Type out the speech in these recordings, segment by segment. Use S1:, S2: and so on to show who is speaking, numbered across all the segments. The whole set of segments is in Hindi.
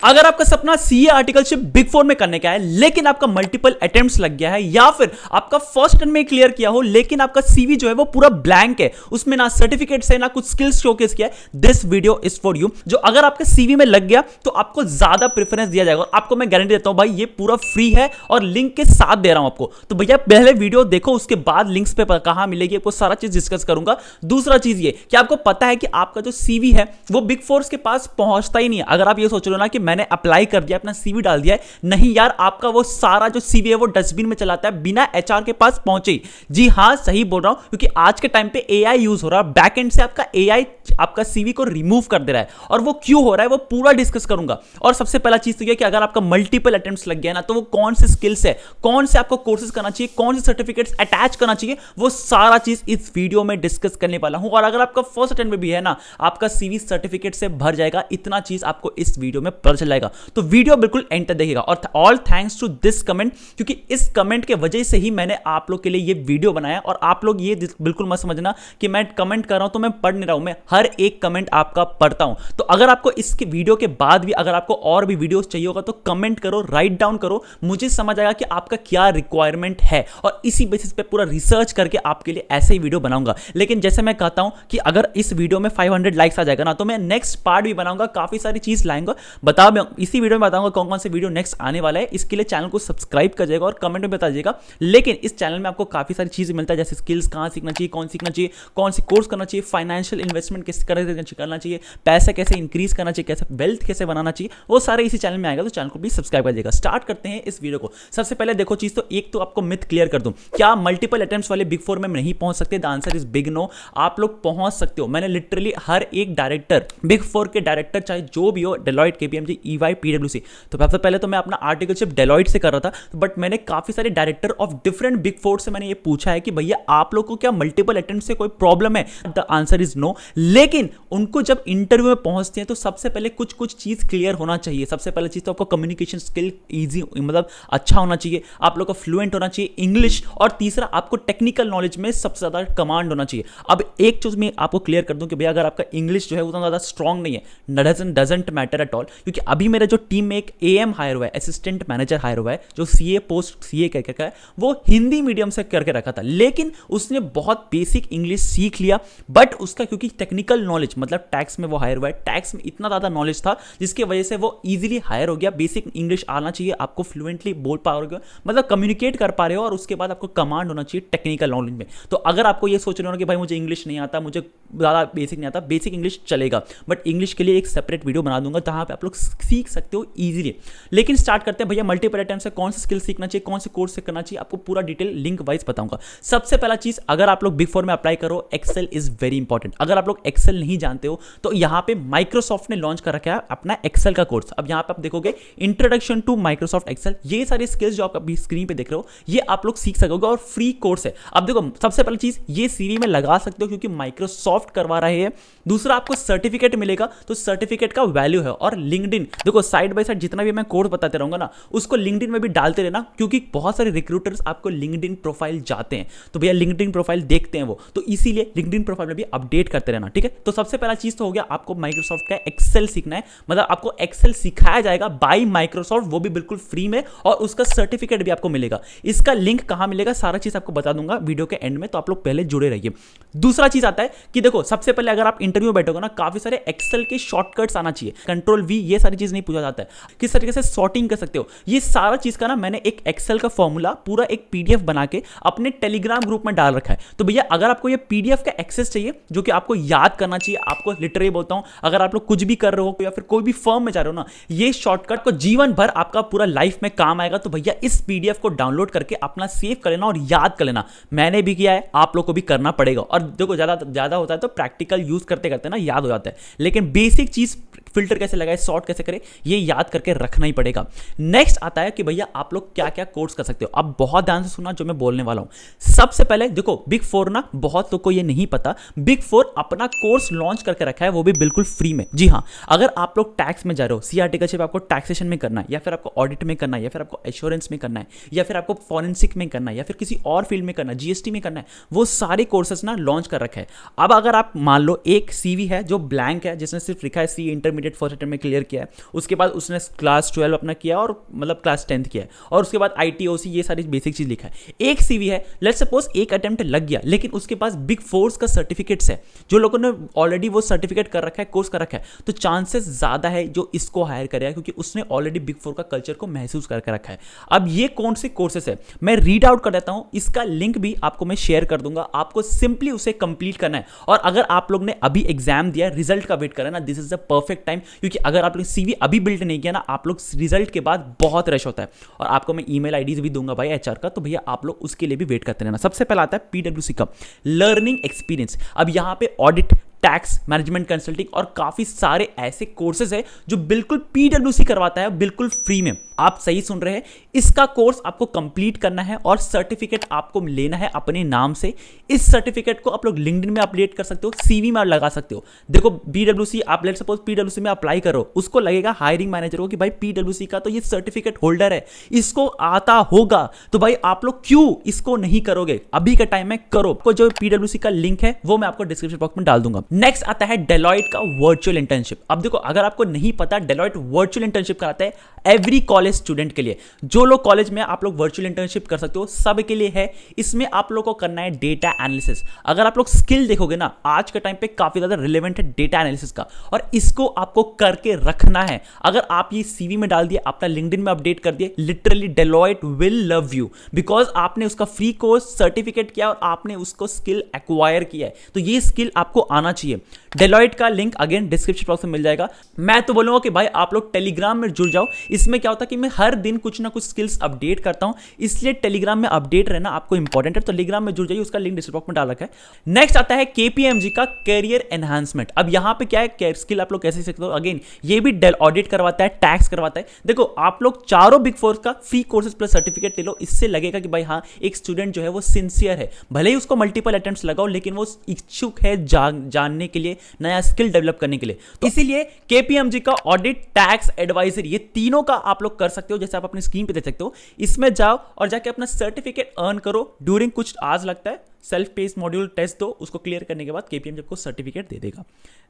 S1: अगर आपका सपना सीए आर्टिकलशिप बिग फोर में करने का है लेकिन आपका मल्टीपल अटेम्प्ट्स लग गया है या फिर आपका फर्स्ट अटेम्प्ट में क्लियर किया हो लेकिन आपका सीवी जो है वो पूरा ब्लैंक है, उसमें ना सर्टिफिकेट्स है ना कुछ स्किल्स शोकेस किया है, this video is for you. जो अगर आपके सीवी में लग गया तो आपको ज्यादा प्रेफरेंस दिया जाएगा और आपको मैं गारंटी देता हूं भाई ये पूरा फ्री है और लिंक के साथ दे रहा हूं आपको। तो भैया पहले वीडियो देखो, उसके बाद लिंक्स पे कहां मिलेगी आपको सारा चीज डिस्कस करूंगा। दूसरा चीज ये कि आपको पता है कि आपका जो सीवी है वो बिग फोर्स के पास पहुंचता ही नहीं है। अगर आप ये सोच रहे हो ना कि मैंने अप्लाई कर दिया, अपना सीवी डाल दिया है, नहीं यार, आपका वो सारा जो सीवी है वो डस्टबिन में चलाता है बिना एचआर के पास पहुंचे। जी हां, सही बोल रहा हूं, क्योंकि आज के टाइम पे एआई यूज हो रहा है, बैकएंड से आपका एआई आपका सीवी को रिमूव कर दे रहा है। और वो क्यों हो रहा है वो पूरा डिस्कस करूंगा। और सबसे पहला चीज तो ये कि अगर आपका मल्टीपल अटेम्प्ट्स लग गया ना तो वो कौन से स्किल्स है, कौन से आपको कोर्सेज करना चाहिए, कौन से सर्टिफिकेट्स अटैच करना चाहिए, वो सारा चीज इस वीडियो में डिस्कस करने वाला हूं। और अगर आपका फर्स्ट अटेम्प्ट में भी है ना, आपका सीवी सर्टिफिकेट से भर जाएगा, इतना चीज आपको इस वीडियो में पता चल जाएगा। तो वीडियो बिल्कुल एंड तक देखिएगा। और all thanks to this comment, क्योंकि इस कमेंट के वजह से ही मैंने आप लोग के लिए ये वीडियो बनाया। और आप लोग ये बिल्कुल मत समझना कि मैं कमेंट कर रहा हूं तो मैं पढ़ नहीं रहा हूं, मैं हर एक कमेंट आपका पढ़ता हूं। तो अगर आपको इसके वीडियो के बाद भी अगर आपको और भी वीडियोस चाहिए होगा तो कमेंट करो, राइट डाउन करो, मुझे समझ आएगा कि आपका क्या रिक्वायरमेंट है और इसी बेसिस पे पूरा रिसर्च करके आपके लिए ऐसे ही वीडियो बनाऊंगा। लेकिन जैसे मैं कहता हूं कि अगर इस वीडियो में 500 लाइक्स आ जाएगा ना तो मैं नेक्स्ट पार्ट भी बनाऊंगा, काफी सारी चीज लाएंगे, इसी वीडियो में बताऊंगा कौन कौन से वीडियो नेक्स्ट आने वाला है। इसके लिए चैनल को सब्सक्राइब कर जाएगा और कमेंट में बता दीजिएगा। लेकिन इस चैनल में आपको काफी सारी चीजें मिलता है, जैसे स्किल्स कहां सीखना चाहिए, कौन सीखना चाहिए, कौन सी कोर्स करना चाहिए, फाइनेंशियल इन्वेस्टमेंट कैसे करना चाहिए, पैसा कैसे इंक्रीज करना चाहिए, कैसे वेल्थ कैसे बनाना चाहिए, वो सारे इसी चैनल में आएगा। तो चैनल को भी सब्सक्राइब कर दीजिएगा। स्टार्ट करते हैं इस वीडियो को। सबसे पहले देखो चीज तो एक तो आपको मिथ क्लियर कर दूं, क्या मल्टीपल अटेम्प्ट्स वाले बिग फोर में नहीं पहुंच सकते? The answer is big no. आप लोग पहुंच सकते हो। मैंने लिटरली हर एक डायरेक्टर, बिग फोर के डायरेक्टर चाहे जो भी हो, डेलॉयट, केपीएमजी, ईवाई, पीडब्ल्यूसी, तो सबसे पहले तो मैं अपना आर्टिकलशिप डेलॉयट से कर रहा था, बट मैंने काफी सारे director of different big four से मैंने ये पूछा है कि भैया आप लोग को क्या मल्टीपल अटेम्प्ट से कोई प्रॉब्लम है? The answer is no. लेकिन उनको जब इंटरव्यू में पहुंचते हैं तो सबसे पहले कुछ चीज क्लियर होना चाहिए। सबसे पहले चीज तो आपको कम्युनिकेशन स्किल इजी, मतलब अच्छा होना चाहिए, आप लोग को फ्लुएंट होना चाहिए इंग्लिश, और तीसरा आपको टेक्निकल नॉलेज में सबसे ज्यादा कमांड होना चाहिए। अब एक चीज मैं आपको क्लियर कर दूं कि भैया अगर आपका इंग्लिश जो है उतना ज्यादा स्ट्रांग नहीं है, डजंट मैटर एट ऑल, क्योंकि अभी मेरे जो टीम में एक एएम हायर हुआ है, असिस्टेंट मैनेजर हायर हुआ है, जो सीए पोस्ट सीए करके रखा है, वो हिंदी मीडियम से करके रखा था, लेकिन उसने बहुत बेसिक इंग्लिश सीख लिया। बट उसका क्योंकि टेक्निकल नॉलेज, मतलब टैक्स में वो हायर हुआ है, टैक्स में इतना ज्यादा नॉलेज था जिसकी वजह से वो इजीली हायर हो गया। बेसिक इंग्लिश आना चाहिए आपको, फ्लुएंटली बोल पा रहे हो, मतलब कम्युनिकेट कर पा रहे हो, और उसके बाद आपको कमांड होना चाहिए टेक्निकल नॉलेज में। तो अगर आपको ये सोच रहे हो कि भाई मुझे इंग्लिश नहीं आता, मुझे ज्यादा बेसिक नहीं आता, बेसिक इंग्लिश चलेगा, बट इंग्लिश के लिए एक सेपरेट वीडियो बना दूंगा जहां पे आप लोग सीख सकते हो इजीली। लेकिन स्टार्ट करते हैं भैया मल्टीपल अटेम्प्ट से कौन सा स्किल सीखना चाहिए, कौन से कोर्स से करना चाहिए, आपको पूरा डिटेल लिंक वाइज बताऊंगा। सबसे पहला चीज, अगर आप लोग बिग फोर में अप्लाई करो, एक्सेल इज वेरी इंपॉर्टेंट। अगर आप लोग एक्सेल नहीं जानते हो तो यहां पे माइक्रोसॉफ्ट ने लॉन्च कर रखा है अपना एक्सेल का कोर्स। अब यहां पे आप देखोगे इंट्रोडक्शन टू माइक्रोसॉफ्ट एक्सेल, ये सारी स्किल्स जो आप अभी स्क्रीन पे देख रहे हो ये आप लोग सीख सकोगे और फ्री कोर्स है। अब देखो सबसे पहली चीज, ये सीवी में लगा सकते हो क्योंकि माइक्रोसॉफ्ट करवा रहे हैं। दूसरा, आपको सर्टिफिकेट मिलेगा तो सर्टिफिकेट का वैल्यू है। और लिंक्डइन देखो, साइड बाय साइड जितना भी मैं कोर्स बताते रहूंगा ना, उसको लिंक्डइन में भी डालते रहना, क्योंकि बहुत सारे रिक्रूटर्स आपको लिंक्डइन प्रोफाइल जाते हैं, तो भैया लिंक्डइन प्रोफाइल देखते हैं वो, तो इसीलिए लिंक्डइन प्रोफाइल में भी अपडेट करते रहना, ठीक है। तो सबसे पहला चीज तो हो गया, आपको माइक्रोसॉफ्ट का एक्सेल सीखना है, मतलब आपको एक्सेल सिखाया जाएगा बाय माइक्रोसॉफ्ट, वो भी बिल्कुल फ्री में, और उसका सर्टिफिकेट भी आपको मिलेगा। इसका लिंक कहां मिलेगा सारा चीज आपको बता दूंगा वीडियो के एंड में, तो आप लोग पहले जुड़े रहिए। दूसरा चीज आता है कि देखो सबसे पहले अगर आप इंटरव्यू में बैठोगे ना, काफी सारे एक्सेल के शॉर्टकट्स आना चाहिए, कंट्रोल वी, ये सारी चीज नहीं पूछा जाता है, किस तरीके से सॉर्टिंग कर सकते हो, ये सारा चीज का ना मैंने एक एक्सेल का फॉर्मूला पूरा एक पीडीएफ बना के अपने टेलीग्राम ग्रुप में डाल रखा है। तो भैया अगर आपको ये पीडीएफ का एक्सेस चाहिए जो कि आपको याद करना चाहिए, आपको लिटरली बोलता हूं, अगर आप लोग कुछ भी कर रहे हो या फिर कोई भी फर्म में जा रहे हो ना, ये शॉर्टकट को जीवन भर आपका पूरा लाइफ में काम आएगा। तो भैया इस पीडीएफ को डाउनलोड करके अपना सेव कर लेना और याद कर लेना। मैंने भी किया है, आप लोग को भी करना पड़ेगा। और देखो ज्यादा होता है तो प्रैक्टिकल यूज करते करते ना याद हो जाता है, लेकिन बेसिक चीज फिल्टर कैसे लगाए, सॉर्ट कैसे करें, ये याद करके रखना ही पड़ेगा। नेक्स्ट आता है कि भैया आप लोग क्या क्या कोर्स कर सकते हो। अब बहुत ध्यान से सुनना जो मैं बोलने वाला हूं। सबसे पहले देखो, बिग फोर ना, बहुत लोग को ये नहीं पता, बिग फोर अपना कोर्स लॉन्च करके रखा है, वो भी बिल्कुल फ्री में। जी हाँ, अगर आप लोग टैक्स में जा रहे हो, सी आर्टिकलशिप आपको टैक्सेशन में करना है, या फिर आपको ऑडिट में करना है, या फिर आपको एश्योरेंस में करना है, या फिर आपको फॉरेंसिक में करना है, या फिर किसी और फील्ड में करना है, जीएसटी में करना है, वो सारे कोर्सेज ना लॉन्च कर रखा है। अब अगर आप मान लो एक सीवी है जो ब्लैंक है, जिसने सिर्फ लिखा है सी इंटरमीडिएट फर्स्ट अटेम्प्ट में क्लियर किया है, उसके बाद उसने क्लास 12 अपना किया और मतलब क्लास 10th किया है, और उसके बाद ITOC ये सारी बेसिक चीज लिखा है। एक CV है, लेट्स सपोज एक अटेम्प्ट लग गया, लेकिन उसके पास बिग फोर्स का सर्टिफिकेट्स है, जो लोगों ने ऑलरेडी वो सर्टिफिकेट कर रखा है, कोर्स कर रखा है, तो चांसेस ज्यादा है जो इसको हायर करेगा, क्योंकि उसने ऑलरेडी बिग फोर का कल्चर को महसूस करके रखा है। अब ये कौन से कोर्सेस है मैं रीड आउट कर देता हूं, इसका लिंक भी आपको मैं शेयर कर दूंगा, आपको सिंपली उसे कंप्लीट करना है। और अगर आप लोग ने अभी एग्जाम दिया, रिजल्ट का वेट करें ना, this is the perfect time, क्योंकि अगर आप लोग CV अभी बिल्ड नहीं किया ना, आप लोग रिजल्ट के बाद बहुत रश होता है। और आपको मैं ईमेल आईडीज भी दूंगा भाई HR का, तो भैया आप लोग उसके लिए भी वेट करते रहना। सबसे पहला आता है PwC का लर्निंग एक्सपीरियंस। अब यहां पे ऑडिट, टैक्स, मैनेजमेंट कंसल्टिंग और काफी सारे ऐसे कोर्सेज है जो बिल्कुल PwC करवाता है, बिल्कुल फ्री में। आप सही सुन रहे हैं, इसका कोर्स आपको कंप्लीट करना है और सर्टिफिकेट आपको लेना है अपने नाम से। इस सर्टिफिकेट को आप लोग लिंक्डइन में अपडेट कर सकते हो, CV में लगा सकते हो। देखो PwC, आप लेट सपोज PwC में अप्लाई करो, उसको लगेगा हायरिंग मैनेजर को कि भाई PwC का तो ये सर्टिफिकेट होल्डर है, इसको आता होगा, तो भाई आप लोग क्यों इसको नहीं करोगे? अभी का टाइम में करो। आपको जो PwC का लिंक है वो मैं आपको डिस्क्रिप्शन बॉक्स में डाल दूंगा। नेक्स्ट आता है डेलॉयट का वर्चुअल इंटर्नशिप। अब देखो, अगर आपको नहीं पता, डेलॉयट वर्चुअल इंटर्नशिप कराता है एवरी कॉलेज स्टूडेंट के लिए। जो लोग कॉलेज में आप लोग वर्चुअल इंटर्नशिप कर सकते हो, सब के लिए है। इसमें आप लोग को करना है डेटा एनालिसिस। अगर आप लोग स्किल देखोगे ना, आज के टाइम पे काफी ज्यादा रिलेवेंट है डेटा एनालिसिस का, और इसको आपको करके रखना है। अगर आप ये CV में डाल दिए, अपना लिंक्डइन में अपडेट कर दिए, literally Deloitte will love you, because आपने उसका फ्री कोर्स सर्टिफिकेट किया और आपने उसको स्किल एक्वायर किया है। तो ये स्किल आपको आना चाहिए। डेलॉयट का लिंक अगेन डिस्क्रिप्शन बॉक्स में मिल जाएगा। मैं तो बोलूंगा कि भाई आप लोग टेलीग्राम में जुड़ जाओ। इसमें क्या होता है कि मैं हर दिन कुछ ना कुछ स्किल्स अपडेट करता हूं, इसलिए टेलीग्राम में अपडेट रहना आपको इंपॉर्टेंट है। तो टेलीग्राम में जुड़ जाइए, उसका लिंक डिस्क्रिप्शन बॉक्स में डाल रखा है। नेक्स्ट आता है KPMG का कैरियर एनहांसमेंट। अब यहां पे क्या है, स्किल आप लोग कैसे सीखते हो? अगेन ये भी ऑडिट करवाता है, टैक्स करवाता है। देखो, आप लोग चारों बिग फोर का फ्री कोर्सेज प्लस सर्टिफिकेट ले लो, इससे लगेगा कि भाई हाँ, एक स्टूडेंट जो है वो सिंसियर है। भले ही उसको मल्टीपल अटेम्प्ट्स लगाओ, लेकिन वो इच्छुक है जानने के लिए, नया स्किल डेवलप करने के लिए। तो इसीलिए KPMG का ऑडिट, टैक्स, एडवाइजर, ये तीनों का आप लोग कर सकते हो। जैसे आप अपनी स्क्रीन पे देख सकते हो, इसमें जाओ और जाके अपना सर्टिफिकेट अर्न करो। ड्यूरिंग कुछ आवर्स लगता है, सेल्फ पेस मॉड्यूल टेस्ट दो, उसको क्लियर करने के बाद KPMG आपको सर्टिफिकेट दे देगा।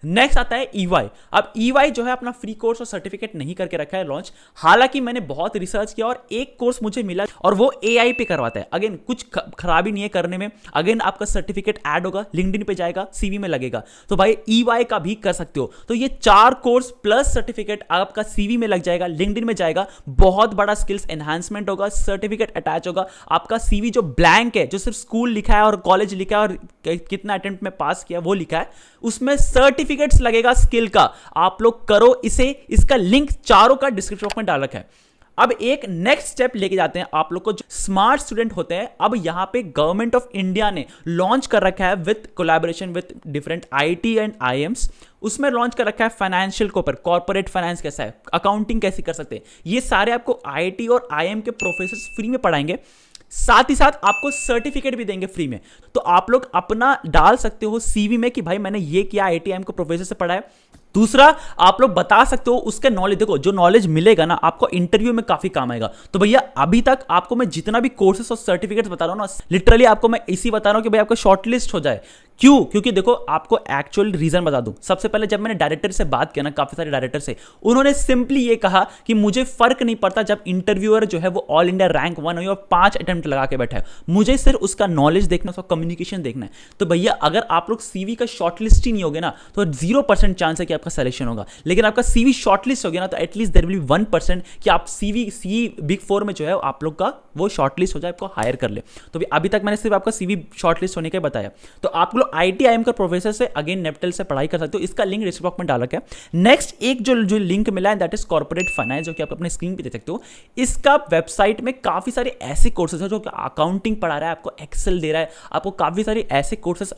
S1: नेक्स्ट आता है EY। अब EY जो है अपना फ्री कोर्स और सर्टिफिकेट नहीं करके रखा है लॉन्च। हालांकि मैंने बहुत रिसर्च किया और एक कोर्स मुझे मिला और वो AI पे करवाता है। अगेन कुछ खराबी नहीं है करने में। अगेन आपका सर्टिफिकेट ऐड होगा, लिंक्डइन पे जाएगा, CV में लगेगा। तो भाई EY का भी कर सकते हो। तो ये 4 कोर्स प्लस सर्टिफिकेट आपका CV में लग जाएगा, लिंक्डइन में जाएगा, बहुत बड़ा स्किल्स एनहांसमेंट होगा, सर्टिफिकेट अटैच होगा। आपका CV जो ब्लैंक है, जो सिर्फ स्कूल लिखा है और कॉलेज लिखा है और कितना अटेम्प्ट में पास किया वो लिखा है, उसमें सर्टिफिकेट्स लगेगा स्किल का। आप लोग करो इसे, इसका लिंक चारों का डिस्क्रिप्शन बॉक्स में डाल रखा है। अब एक नेक्स्ट स्टेप लेके जाते हैं आप लोग को, जो स्मार्ट स्टूडेंट होते हैं। अब यहां पे गवर्नमेंट ऑफ इंडिया ने लॉन्च कर रखा है with collaboration with different IT and IIMs। उसमें लॉन्च कर रखा है फाइनेंशियल को, पर कॉर्पोरेट फाइनेंस कैसा है, अकाउंटिंग कैसे कर सकते हैं, ये सारे आपको IIT और IIM के प्रोफेसर फ्री में पढ़ाएंगे। साथ ही साथ आपको सर्टिफिकेट भी देंगे फ्री में। तो आप लोग अपना डाल सकते हो CV में कि भाई मैंने ये किया, IIT IIM को प्रोफेसर से पढ़ा है। दूसरा, आप लोग बता सकते हो उसके नॉलेज। देखो, जो नॉलेज मिलेगा ना आपको इंटरव्यू में काफी काम आएगा। तो भैया अभी तक आपको मैं जितना भी कोर्सेस और सर्टिफिकेट्स बता रहा हूं ना, लिटरली आपको मैं इसी बता रहा हूं कि भाई आपका शॉर्टलिस्ट हो जाए। क्यों? क्योंकि देखो, आपको एक्चुअल रीजन बता दूं। सबसे पहले जब मैंने डायरेक्टर से बात किया ना, काफी सारे डायरेक्टर से, उन्होंने सिंपली ये कहा कि मुझे फर्क नहीं पड़ता जब इंटरव्यूअर जो है वो ऑल इंडिया रैंक 1 हो और 5 अटेम्प्ट लगा के बैठा है, मुझे सिर्फ उसका नॉलेज देखना, उसका कम्युनिकेशन देखना है। तो भैया अगर आप लोग CV का शॉर्टलिस्ट ही नहीं होगे ना, तो 0% चांस है कि आपका सिलेक्शन होगा। लेकिन आपका CV शॉर्टलिस्ट हो गया ना, तो एटलीस्ट देयर विल बी 1% कि आप CV बिग 4 में जो है आप लोग का वो शॉर्टलिस्ट हो जाए, आपको हायर कर ले। तो अभी तक मैंने सिर्फ आपका CV शॉर्टलिस्ट होने का बताया। तो आप लोग IIT IIM का प्रोफेसर से, अगेन नेप्टल से पढ़ाई कर सकते हो। इसका लिंक डिस्क्रिप्शन बॉक्स में डाल रखा है। नेक्स्ट एक जो लिंक मिला है दैट इज कॉर्पोरेट फाइनेंस, जो कि आप अपने स्क्रीन पे देख सकते हो। इसका वेबसाइट में काफी सारे ऐसे कोर्सेज है जो कि अकाउंटिंग पढ़ा रहा है, आपको एक्सेल दे रहा है, आपको काफी सारे ऐसे कोर्सेज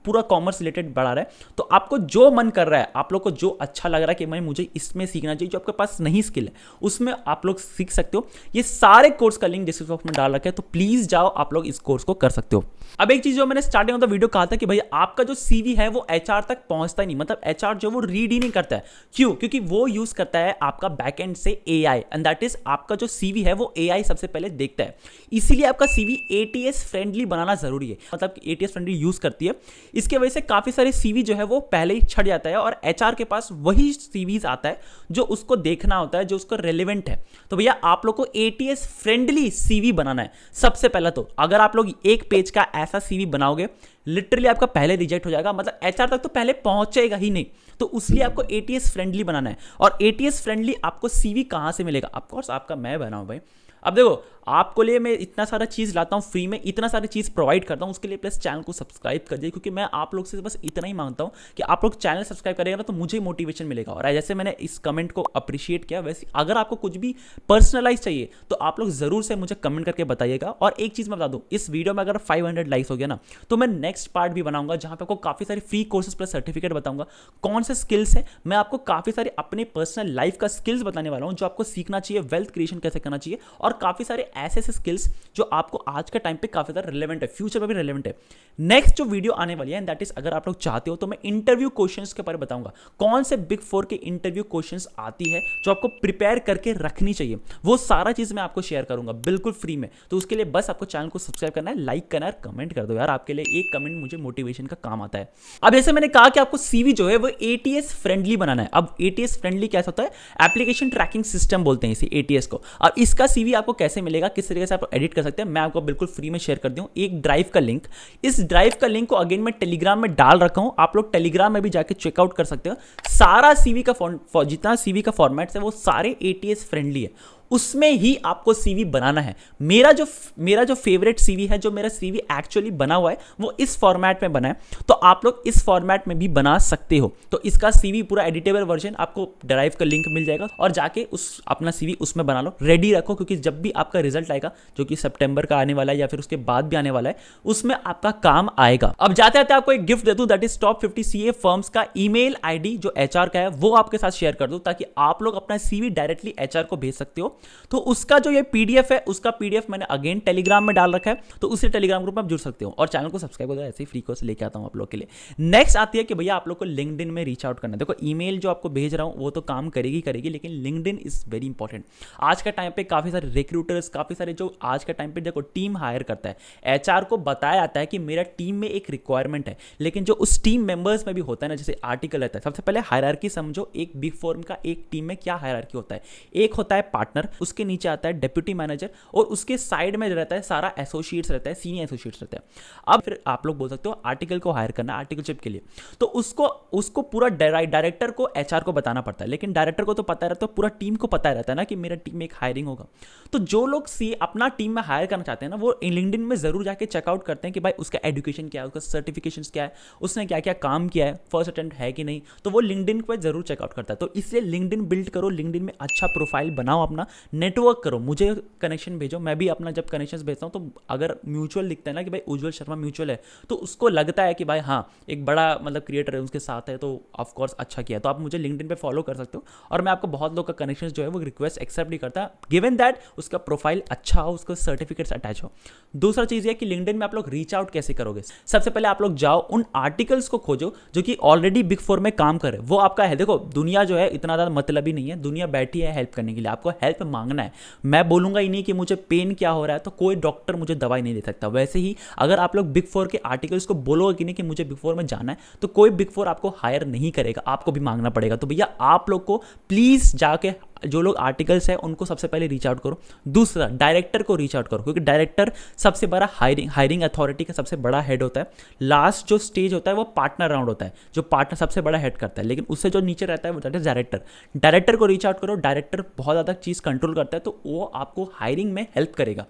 S1: पूरा कॉमर्स रिलेटेड बढ़ा रहा है। तो आपको जो मन कर रहा है, आप लोग को जो अच्छा लग रहा है कि मैं मुझे इसमें सीखना चाहिए, जो आपके पास नहीं स्किल है उसमें आप लोग सीख सकते हो। ये सारे कोर्स का लिंक डिस्क्रिप्शन बॉक्स में डाल रखा है, तो प्लीज जाओ, आप लोग इस कोर्स को कर सकते हो। अब एक चीज जो मैंने स्टार्टिंग ऑफ द वीडियो कहा था कि भाई आपका जो CV है वो HR तक पहुंचता ही नहीं, मतलब HR जो वो रीड ही नहीं करता है। क्यों? क्योंकि वो यूज करता है आपका बैकएंड से AI, एंड दैट इज आपका जो CV है वो AI सबसे पहले देखता है। इसीलिए आपका CV ATS फ्रेंडली बनाना जरूरी है, मतलब ATS फ्रेंडली यूज करती है। इसके वजह से काफी सारे CV जो है वो पहले ही छट जाता है और HR एचआर के पास वही सीवीज आता है जो उसको देखना होता है, जो उसको रेलिवेंट है। तो भैया आप लोग को एटीएस फ्रेंडली सीवी बनाना है। सबसे पहला तो अगर आप लोग एक पेज का ऐसा सीवी बनाओगे, लिटरली आपका पहले रिजेक्ट हो जाएगा, मतलब एचआर तक तो पहले पहुंचेगा ही नहीं। तो इसलिए आपको एटीएस फ्रेंडली बनाना है। और एटीएस फ्रेंडली आपको सीवी कहां से मिलेगा? ऑफ कोर्स आपका मैं बनाऊं भाई। अब देखो, आपको लिए मैं इतना सारा चीज़ लाता हूँ फ्री में, इतना सारी चीज़ प्रोवाइड करता हूँ, उसके लिए प्लस चैनल को सब्सक्राइब कर दिए, क्योंकि मैं आप लोग से बस इतना ही मांगता हूँ कि आप लोग चैनल सब्सक्राइब करेगा ना तो मुझे मोटिवेशन मिलेगा। और जैसे मैंने इस कमेंट को अप्रिशिएट किया, वैसे अगर आपको कुछ भी पर्सनलाइज चाहिए तो आप लोग ज़रूर से मुझे कमेंट करके बताइएगा। और एक चीज़ मैं बता दूँ, इस वीडियो में अगर 500 लाइक्स हो गया ना तो मैं नेक्स्ट पार्ट भी बनाऊंगा, जहाँ पे आपको काफ़ी सारी फ्री कोर्सेज प्लस सर्टिफिकेट बताऊंगा, कौन से स्किल्स है। मैं आपको काफ़ी सारे अपने पर्सनल लाइफ का स्किल्स बताने वाला हूँ जो आपको सीखना चाहिए, वेल्थ क्रिएशन कैसे करना चाहिए, और काफ़ी सारे ऐसे स्किल्स जो आपको आज के टाइम पे काफी ज्यादा रिलेवेंट है, फ्यूचर में भी रिलेवेंट है। नेक्स्ट जो वीडियो आने वाली है, दैट इज अगर आप लोग चाहते हो तो मैं इंटरव्यू क्वेश्चंस के बारे में बताऊंगा, कौन से बिग 4 के इंटरव्यू क्वेश्चंस आती है जो आपको प्रिपेयर करके रखनी चाहिए, वो सारा चीज मैं आपको शेयर करूंगा बिल्कुल फ्री में। तो उसके लिए बस आपको चैनल को सब्सक्राइब करना है, लाइक करना है, कमेंट कर दो यार, आपके लिए एक कमेंट मुझे मोटिवेशन का काम आता है। अब जैसे मैंने कहा कि आपको सीवी जो है वो एटीएस फ्रेंडली बनाना है। अब एटीएस फ्रेंडली कैसा होता है? एप्लीकेशन ट्रैकिंग सिस्टम बोलते हैं इसे, एटीएस को। अब इसका सीवी आपको कैसे मिलेगा, किस तरीके से आप एडिट कर सकते हैं, मैं आपको बिल्कुल फ्री में शेयर कर दूं एक ड्राइव का लिंक। इस ड्राइव का लिंक को अगेन मैं टेलीग्राम में डाल रखा हूं, आप लोग टेलीग्राम में भी जाके चेकआउट कर सकते हो। सारा सीवी का जितना सीवी का फॉर्मेट है वो सारे एटीएस फ्रेंडली है, उसमें ही आपको सीवी बनाना है। मेरा जो फेवरेट सीवी है, जो मेरा सीवी एक्चुअली बना हुआ है, वो इस फॉर्मेट में बना है, तो आप लोग इस फॉर्मेट में भी बना सकते हो। तो इसका सीवी पूरा एडिटेबल वर्जन आपको ड्राइव का लिंक मिल जाएगा, और जाके उस अपना सीवी उसमें बना लो, रेडी रखो, क्योंकि जब भी आपका रिजल्ट आएगा जो कि सितंबर का आने वाला है या फिर उसके बाद भी आने वाला है, उसमें आपका काम आएगा। अब जाते जाते आपको एक गिफ्ट दे दूं, that is top 50 CA firms का ईमेल आईडी जो एचआर का है वो आपके साथ शेयर कर दूं, ताकि आप लोग अपना सीवी डायरेक्टली एचआर को भेज सकते हो। तो उसका जो ये पीडीएफ है, उसका पीडीएफ मैंने अगेन टेलीग्राम में डाल रखा है, तो उसी टेलीग्राम ग्रुप में आप जुड़ सकते हो, और चैनल को सब्सक्राइब कर दो, ऐसे ही फ्री कोर्स लेके आता हूं आप लोग के लिए। नेक्स्ट आती है कि भैया आप लोग को लिंक्डइन में रीच आउट करना है। देखो, ईमेल जो आपको भेज रहा हूं वो तो काम करेगी, लेकिन लिंक्डइन इज वेरी इंपॉर्टेंट। आज के टाइम पे काफी सारे रिक्रूटर्स, काफी सारे जो आज के टाइम पे देखो टीम हायर करता है, एचआर को बताया जाता है कि मेरा टीम में एक रिक्वायरमेंट है, लेकिन जो उस टीम मेंबर्स में भी होता है ना, जैसे आर्टिकल रहता है, सबसे पहले हायरार्की समझो, एक बिग फर्म का एक टीम में क्या हायरार्की होता है। एक होता है पार्टनर, उसके नीचे आता है डिप्टी मैनेजर, और उसके साइड में रहता है सारा एसोसिएट्स रहता है, सीनियर एसोसिएट्स रहता है। अब फिर आप लोग बोल सकते हो आर्टिकल को हायर करना, आर्टिकलशिप के लिए, तो उसको पूरा डायरेक्टर को एचआर को बताना पड़ता है, लेकिन डायरेक्टर को तो पता रहता है, पूरा टीम को पता रहता है ना कि मेरा टीम में एक हायरिंग होगा। तो जो लोग अपना टीम में हायर करना चाहते हैं ना, वो लिंक्डइन में जरूर जाके चेकआउट करते हैं कि भाई उसका एजुकेशन क्या है, उसका सर्टिफिकेशंस क्या है, उसने क्या क्या काम किया है, फर्स्ट अटेम्प्ट है कि नहीं, तो वो लिंक्डइन पे जरूर चेकआउट करता है। तो इसलिए लिंक्डइन बिल्ड करो, लिंक्डइन में अच्छा प्रोफाइल बनाओ, अपना नेटवर्क करो, मुझे कनेक्शन भेजो, मैं भी अपना जब कनेक्शंस भेजता हूं तो अगर म्यूचुअल दिखता है ना कि भाई उज्जवल शर्मा म्यूचुअल है, तो उसको लगता है कि भाई हाँ एक बड़ा मतलब क्रिएटर है उसके साथ है, तो ऑफ कोर्स अच्छा किया, तो आप मुझे लिंक्डइन पे फॉलो कर सकते हो। और मैं आपको बहुत लोग का कनेक्शन जो है वो रिक्वेस्ट एक्सेप्ट नहीं करता, गिवन दैट उसका प्रोफाइल अच्छा हो, उसको सर्टिफिकेट्स अटैच हो। दूसरा चीज है कि लिंक्डइन में आप लोग रीच आउट कैसे करोगे। सबसे पहले आप लोग जाओ, उन आर्टिकल्स को खोजो जो कि ऑलरेडी बिग 4 में काम करे, वो आपका है। देखो, दुनिया जो है इतना ज्यादा मतलब ही नहीं है, दुनिया बैठी है हेल्प करने के लिए, आपको हेल्प मांगना है। मैं बोलूंगा ही नहीं कि मुझे पेन क्या हो रहा है तो कोई डॉक्टर मुझे दवाई नहीं दे सकता। वैसे ही अगर आप लोग बिग 4 के आर्टिकल्स को बोलोगे कि नहीं कि मुझे बिग 4 में जाना है, तो कोई बिग 4 आपको हायर नहीं करेगा, आपको भी मांगना पड़ेगा। तो भैया आप लोग को प्लीज जाके जो लोग आर्टिकल्स है उनको सबसे पहले रीच आउट करो। दूसरा, डायरेक्टर को रीच आउट करो, क्योंकि डायरेक्टर सबसे बड़ा हायरिंग अथॉरिटी का सबसे बड़ा हेड होता है। लास्ट जो स्टेज होता है वो पार्टनर राउंड होता है, जो पार्टनर सबसे बड़ा हेड करता है, लेकिन उससे जो नीचे रहता है वो डायरेक्टर। डायरेक्टर को रीच आउट करो, डायरेक्टर बहुत ज़्यादा चीज़ कंट्रोल करता है, तो वो आपको हायरिंग में हेल्प करेगा।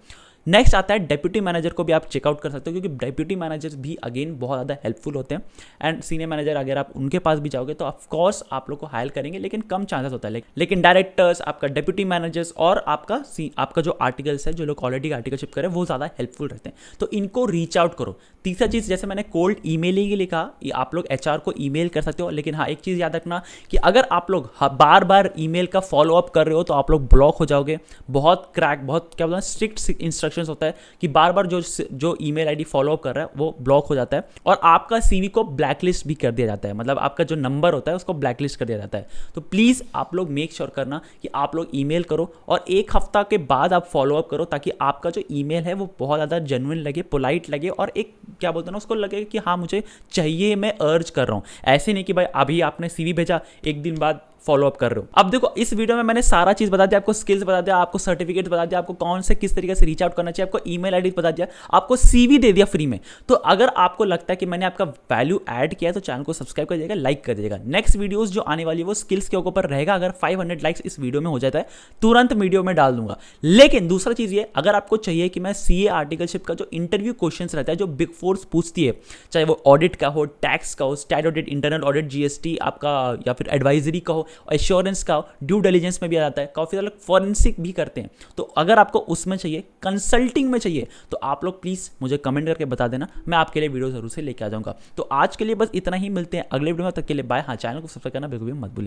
S1: नेक्स्ट आता है डिप्टी मैनेजर को भी आप चेकआउट कर सकते हो, क्योंकि डिप्टी मैनेजर्स भी अगेन बहुत ज़्यादा हेल्पफुल होते हैं। एंड सीनियर मैनेजर अगर आप उनके पास भी जाओगे तो ऑफकोर्स आप लोग को हायर करेंगे, लेकिन कम चांसेस होता है। लेकिन डायरेक्टर्स, आपका डिप्टी मैनेजर्स और आपका जो आर्टिकल्स है, जो लोग ऑलरेडी आर्टिकलशिप करें, वो ज़्यादा हेल्पफुल रहते हैं, तो इनको रीच आउट करो। तीसरा चीज़, जैसे मैंने कोल्ड ईमेलिंग के लिए कहा, आप लोग एचआर को ईमेल कर सकते हो, लेकिन हाँ एक चीज़ याद रखना कि अगर आप लोग बार बार ईमेल का फॉलोअप कर रहे हो तो आप लोग ब्लॉक हो जाओगे। बहुत क्या बोलते हैं, स्ट्रिक्ट इंस्ट्रक्शन क्वेश्चंस होता है कि बार बार जो ईमेल आईडी फॉलो अप कर रहा है वो ब्लॉक हो जाता है और आपका सीवी को ब्लैकलिस्ट भी कर दिया जाता है, मतलब आपका जो नंबर होता है उसको ब्लैकलिस्ट कर दिया जाता है। तो प्लीज़ आप लोग मेक श्योर करना कि आप लोग ईमेल करो और 1 हफ्ता के बाद आप फॉलो अप करो, ताकि आपका जो ईमेल है वो बहुत ज़्यादा जेन्युइन लगे, पोलाइट लगे और एक क्या बोलते हैं ना, उसको लगे कि हाँ मुझे चाहिए, मैं अर्ज कर रहा हूँ। ऐसे नहीं कि भाई अभी आपने सीवी भेजा 1 दिन बाद फॉलो अप कर रहे हो। अब देखो इस वीडियो में मैंने सारा चीज बता दिया, आपको स्किल्स बता दिया, आपको सर्टिफिकेट बता दिया, आपको कौन से किस तरीके से रीच आउट करना चाहिए, आपको ईमेल आईडी बता दिया, आपको सीवी दे दिया फ्री में। तो अगर आपको लगता है कि मैंने आपका वैल्यू ऐड किया है तो चैनल को सब्सक्राइब कर दीजिएगा, लाइक कर दीजिएगा। नेक्स्ट वीडियोस जो आने वाली है वो स्किल्स के ऊपर रहेगा। अगर 500 लाइक्स इस वीडियो में हो जाता है तुरंत वीडियो में डाल दूंगा। लेकिन दूसरा चीज ये, अगर आपको चाहिए कि मैं सीए आर्टिकलशिप का जो इंटरव्यू क्वेश्चंस रहता है जो बिग फोर्स पूछती है, चाहे वो ऑडिट का हो, टैक्स का हो, stat audit, internal audit, GST आपका, या फिर एडवाइजरी का हो, एश्योरेंस का, ड्यू डिलिजेंस में भी आ जाता है, काफी सारे फॉरेंसिक भी करते हैं। तो अगर आपको उसमें चाहिए, कंसल्टिंग में चाहिए, तो आप लोग प्लीज मुझे कमेंट करके बता देना, मैं आपके लिए वीडियो जरूर से लेके आ जाऊंगा। तो आज के लिए बस इतना ही, मिलते हैं अगले वीडियो में, तक के लिए बाय। हाँ, चैनल को सब्सक्राइब करना बिल्कुल भी मत भूलिएगा।